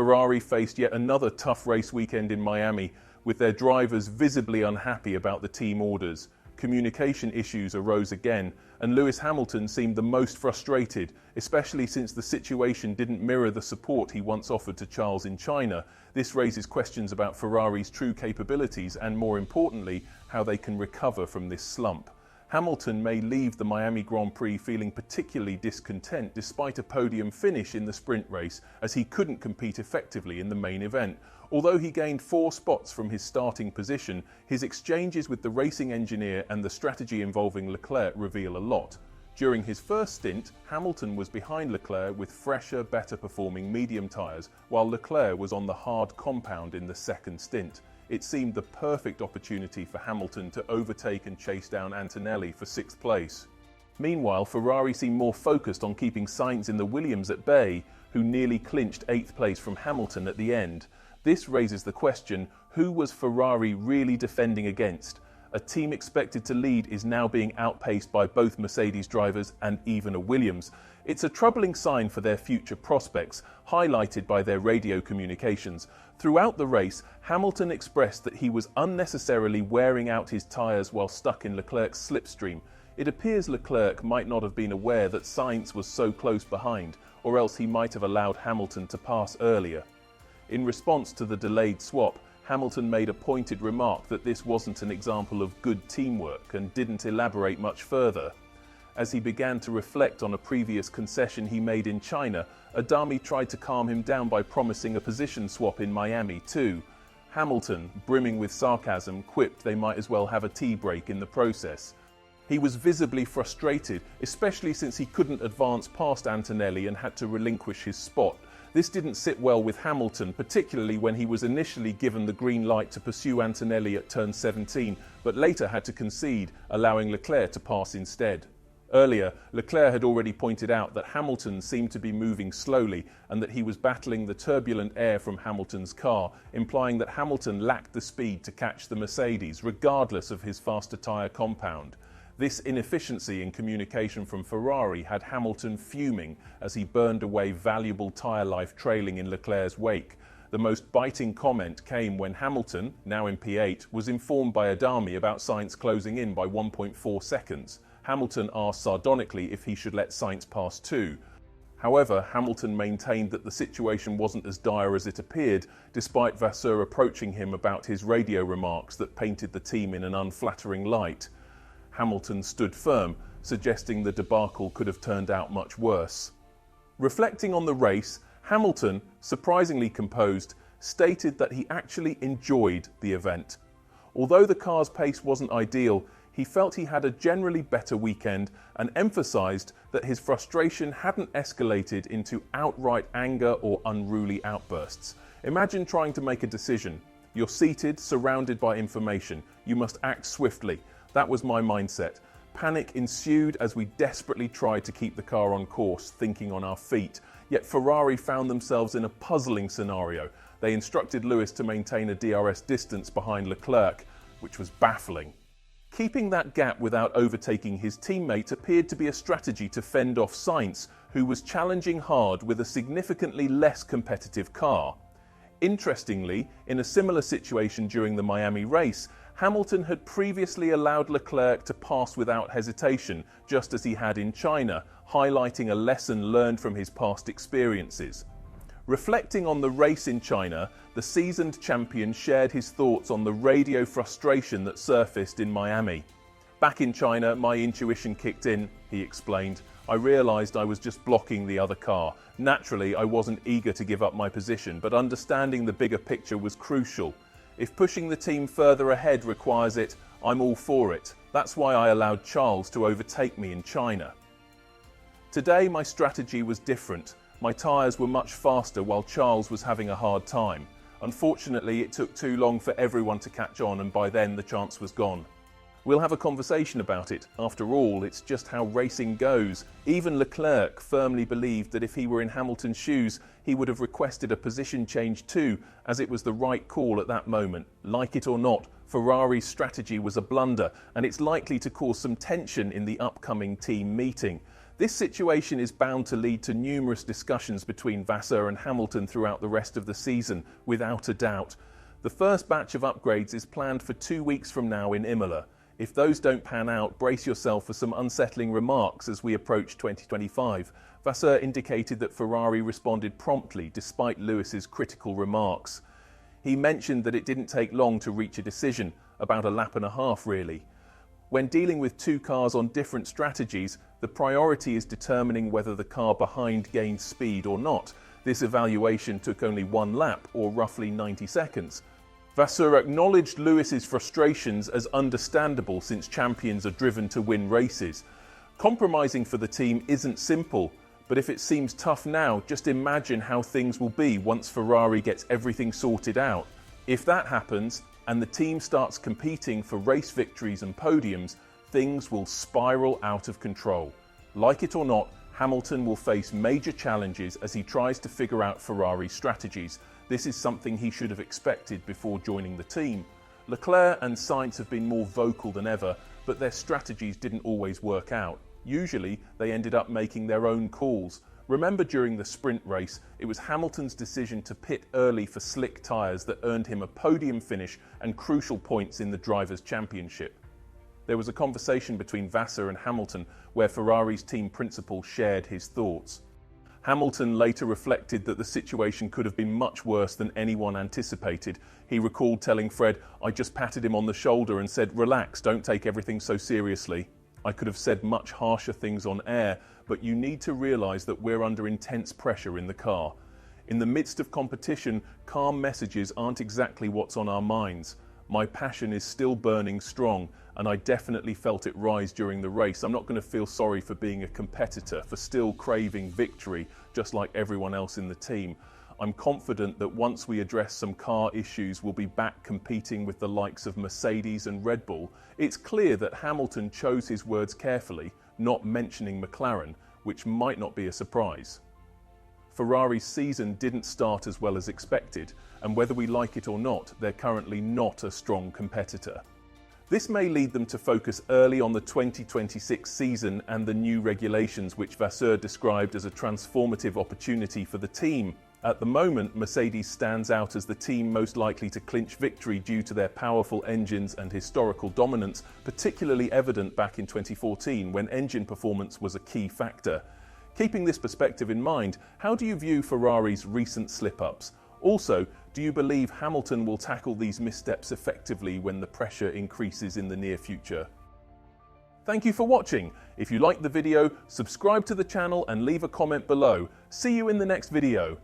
Ferrari faced yet another tough race weekend in Miami, with their drivers visibly unhappy about the team orders. Communication issues arose again, and Lewis Hamilton seemed the most frustrated, especially since the situation didn't mirror the support he once offered to Charles in China. This raises questions about Ferrari's true capabilities and, more importantly, how they can recover from this slump. Hamilton may leave the Miami Grand Prix feeling particularly discontent despite a podium finish in the sprint race, as he couldn't compete effectively in the main event. Although he gained 4 spots from his starting position, his exchanges with the racing engineer and the strategy involving Leclerc reveal a lot. During his first stint, Hamilton was behind Leclerc with fresher, better performing medium tyres, while Leclerc was on the hard compound in the second stint. It seemed the perfect opportunity for Hamilton to overtake and chase down Antonelli for 6th place. Meanwhile, Ferrari seemed more focused on keeping Sainz in the Williams at bay, who nearly clinched 8th place from Hamilton at the end. This raises the question, who was Ferrari really defending against? A team expected to lead is now being outpaced by both Mercedes drivers and even a Williams. It's a troubling sign for their future prospects, highlighted by their radio communications. Throughout the race, Hamilton expressed that he was unnecessarily wearing out his tyres while stuck in Leclerc's slipstream. It appears Leclerc might not have been aware that Sainz was so close behind, or else he might have allowed Hamilton to pass earlier. In response to the delayed swap, Hamilton made a pointed remark that this wasn't an example of good teamwork and didn't elaborate much further. As he began to reflect on a previous concession he made in China, Adami tried to calm him down by promising a position swap in Miami too. Hamilton, brimming with sarcasm, quipped they might as well have a tea break in the process. He was visibly frustrated, especially since he couldn't advance past Antonelli and had to relinquish his spot. This didn't sit well with Hamilton, particularly when he was initially given the green light to pursue Antonelli at turn 17, but later had to concede, allowing Leclerc to pass instead. Earlier, Leclerc had already pointed out that Hamilton seemed to be moving slowly and that he was battling the turbulent air from Hamilton's car, implying that Hamilton lacked the speed to catch the Mercedes, regardless of his faster tyre compound. This inefficiency in communication from Ferrari had Hamilton fuming as he burned away valuable tyre life trailing in Leclerc's wake. The most biting comment came when Hamilton, now in P8, was informed by Adami about Sainz closing in by 1.4 seconds. Hamilton asked sardonically if he should let Sainz pass too. However, Hamilton maintained that the situation wasn't as dire as it appeared, despite Vasseur approaching him about his radio remarks that painted the team in an unflattering light. Hamilton stood firm, suggesting the debacle could have turned out much worse. Reflecting on the race, Hamilton, surprisingly composed, stated that he actually enjoyed the event. Although the car's pace wasn't ideal, he felt he had a generally better weekend and emphasised that his frustration hadn't escalated into outright anger or unruly outbursts. Imagine trying to make a decision. You're seated, surrounded by information. You must act swiftly. That was my mindset. Panic ensued as we desperately tried to keep the car on course, thinking on our feet. Yet Ferrari found themselves in a puzzling scenario. They instructed Lewis to maintain a DRS distance behind Leclerc, which was baffling. Keeping that gap without overtaking his teammate appeared to be a strategy to fend off Sainz, who was challenging hard with a significantly less competitive car. Interestingly, in a similar situation during the Miami race, Hamilton had previously allowed Leclerc to pass without hesitation, just as he had in China, highlighting a lesson learned from his past experiences. Reflecting on the race in China, the seasoned champion shared his thoughts on the radio frustration that surfaced in Miami. "Back in China, my intuition kicked in," he explained. "I realised I was just blocking the other car. Naturally, I wasn't eager to give up my position, but understanding the bigger picture was crucial. If pushing the team further ahead requires it, I'm all for it. That's why I allowed Charles to overtake me in China. Today, my strategy was different. My tyres were much faster while Charles was having a hard time. Unfortunately, it took too long for everyone to catch on, and by then the chance was gone. We'll have a conversation about it. After all, it's just how racing goes. Even Leclerc firmly believed that if he were in Hamilton's shoes, he would have requested a position change too, as it was the right call at that moment. Like it or not, Ferrari's strategy was a blunder, and it's likely to cause some tension in the upcoming team meeting. This situation is bound to lead to numerous discussions between Vasseur and Hamilton throughout the rest of the season, without a doubt. The first batch of upgrades is planned for 2 weeks from now in Imola. If those don't pan out, brace yourself for some unsettling remarks as we approach 2025. Vasseur indicated that Ferrari responded promptly despite Lewis's critical remarks. He mentioned that it didn't take long to reach a decision, about a lap and a half really. When dealing with two cars on different strategies, the priority is determining whether the car behind gained speed or not. This evaluation took only 1 lap, or roughly 90 seconds. Vasseur acknowledged Lewis's frustrations as understandable since champions are driven to win races. Compromising for the team isn't simple, but if it seems tough now, just imagine how things will be once Ferrari gets everything sorted out. If that happens, and the team starts competing for race victories and podiums, things will spiral out of control. Like it or not, Hamilton will face major challenges as he tries to figure out Ferrari's strategies. This is something he should have expected before joining the team. Leclerc and Sainz have been more vocal than ever, but their strategies didn't always work out. Usually, they ended up making their own calls. Remember during the sprint race, it was Hamilton's decision to pit early for slick tyres that earned him a podium finish and crucial points in the Drivers' Championship. There was a conversation between Vasseur and Hamilton where Ferrari's team principal shared his thoughts. Hamilton later reflected that the situation could have been much worse than anyone anticipated. He recalled telling Fred, "I just patted him on the shoulder and said, 'Relax, don't take everything so seriously.' I could have said much harsher things on air, but you need to realise that we're under intense pressure in the car. In the midst of competition, calm messages aren't exactly what's on our minds. My passion is still burning strong, and I definitely felt it rise during the race. I'm not going to feel sorry for being a competitor, for still craving victory, just like everyone else in the team. I'm confident that once we address some car issues, we'll be back competing with the likes of Mercedes and Red Bull." It's clear that Hamilton chose his words carefully, not mentioning McLaren, which might not be a surprise. Ferrari's season didn't start as well as expected, and whether we like it or not, they're currently not a strong competitor. This may lead them to focus early on the 2026 season and the new regulations, which Vasseur described as a transformative opportunity for the team. At the moment, Mercedes stands out as the team most likely to clinch victory due to their powerful engines and historical dominance, particularly evident back in 2014 when engine performance was a key factor. Keeping this perspective in mind, how do you view Ferrari's recent slip-ups? Also, do you believe Hamilton will tackle these missteps effectively when the pressure increases in the near future? Thank you for watching. If you liked the video, subscribe to the channel and leave a comment below. See you in the next video.